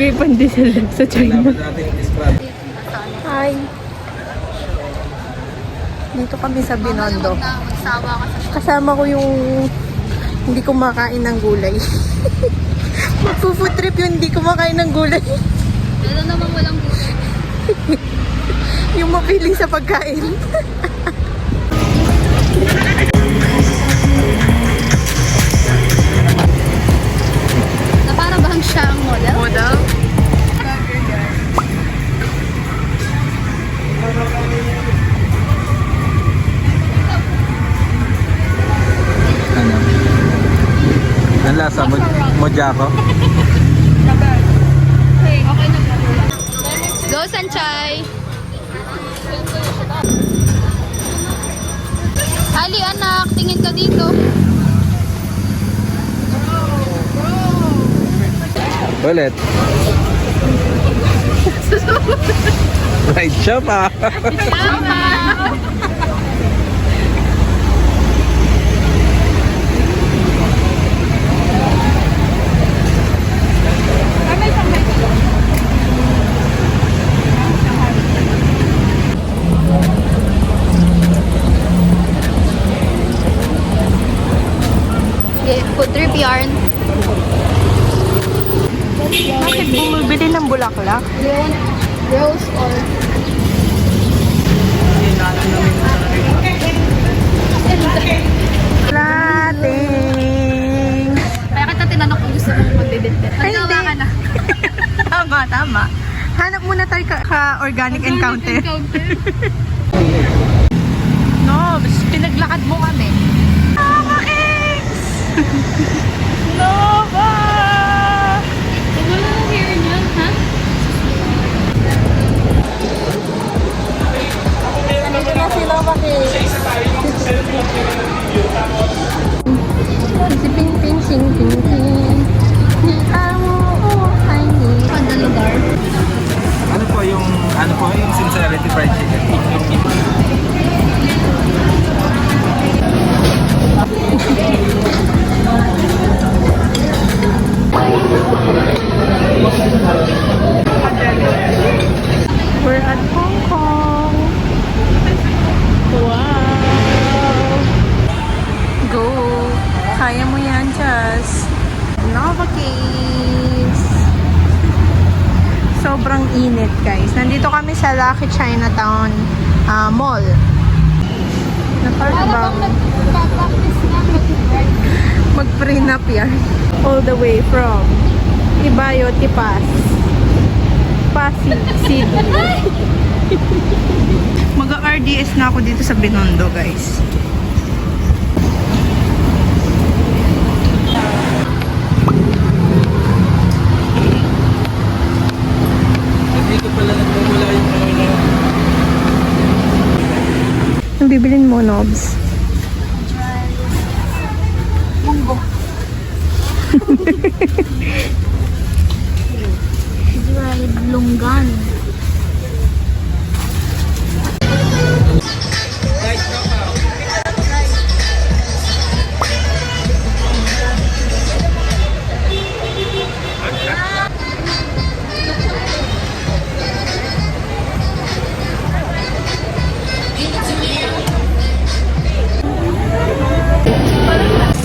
Tripan din sila sa China. Hi! Dito kami sa Binondo. Kasama ko yung hindi kumakain ng gulay. Magpo-food trip yung hindi kumakain ng gulay. Pero naman walang gulay. Yung mapili sa pagkain. Na parang bang siya ang model? Model? Ano? Ang lasa? Mojako? Okay na po. Go, Sanchay! Ali, anak, tingin ka dito. Ulit. Right siya pa. Tama! Okay, food trip yarn. Bakit bumibili ng bulaklak? Do you want rose or... Lating! Kaya kita tinanong kung gusto mong magdidintin. Nagawa ka na. Tama, tama. Hanap muna tayo ka-organic encounter. No, pinaglakad mo kami. Nova Kings! Nova! Wala na hair niya, ha? Nandito na si Nova Kings. Si Ping Ping, Sing Ping Ping. Ni amo, ay ni. Panda lugar. Ano po yung sincerity fried chicken? We're at Hong Kong. Wow! Go! Kaya mo yan, Jazz. Nova Case! Sobrang init, guys. Nandito kami sa Lucky Chinatown Mall. Para bang nagpa-practice na Mag-prenup yan. All the way from Ibayo, Tipas. Pasig City. Mag-RDS na ako dito sa Binondo, guys. Dito pala nagmumula yung Ang bibilin mo, Nobs? munggo. Dried longgan.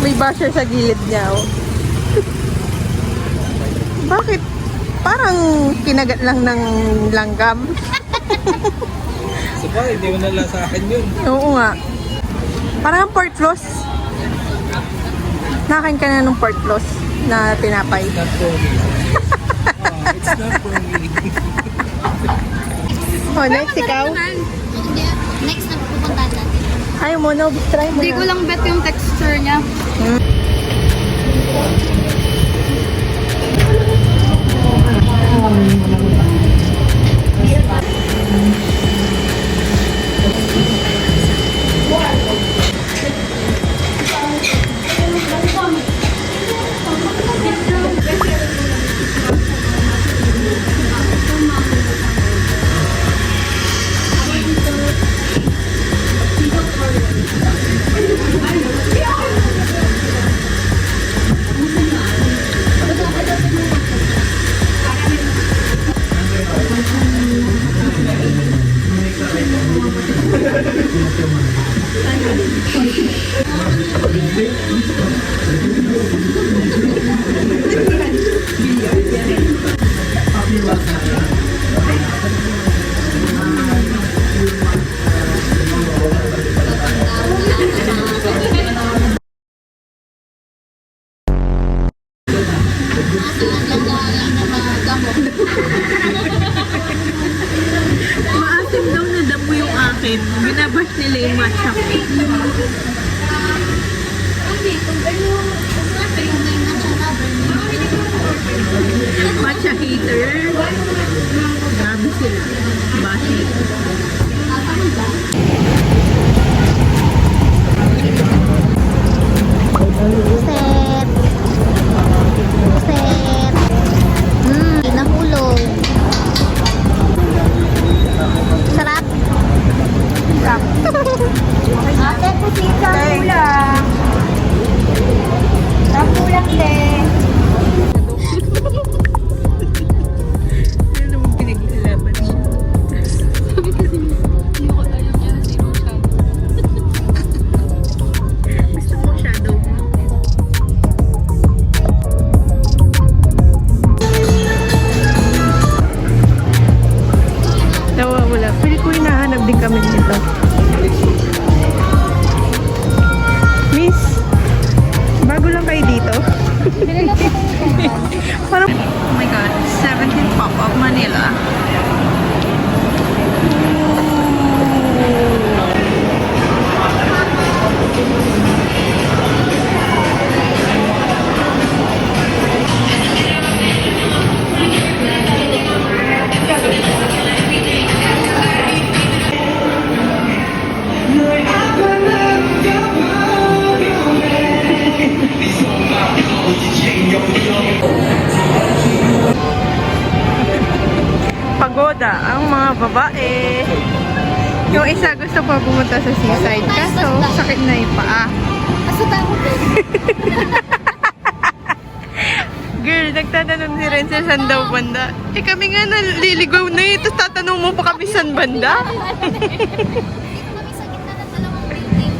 May basher sa gilid niya, oh. Bakit? Parang kinagat lang ng langgam. Sabay, hindi mo nala sa akin yun. Oo nga. Parang pork floss. Nakain ka na ng pork floss na tinapay. Not for me. It's not for me. Oh, next ikaw? Hindi. Next na pupuntahan natin. Ayaw mo, no? Try mo Hindi ko na. lang bet yung texture niya. may matcha cake. Matcha hater. Grabe sila. Bakit? Set. Set. Nahulog. Sarap. Sarap. Ate, pusita kulang. Kulang din. Ano naman pinaglalaban siya? Gusto mo shadow mo? Nawawala. Pwede ko hinahanap din kami nito. Miss, bago lang kayo dito? Parang, oh my god, 17 Pop-Up Manila. Pagoda ang mga babae. Yung isa gusto pa pumunta sa seaside kaso sakit na yung paa. Asa tayo ko? Girl, nagtatanong si Renzel saan daw banda. Eh kami nga naliligaw na eh. Tapos tatanong mo pa kami saan banda. Kami sa gitna ng dalawang building.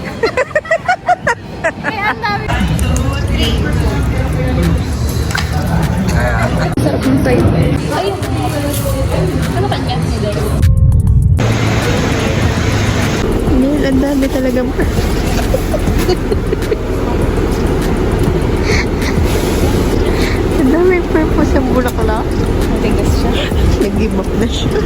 Kaya ang dami. Sarap ng side. Ay, ano kanya? Neil, ang dami talaga. Ang dami purpose ng bulaklak. Matigas siya. Nag-give up na siya.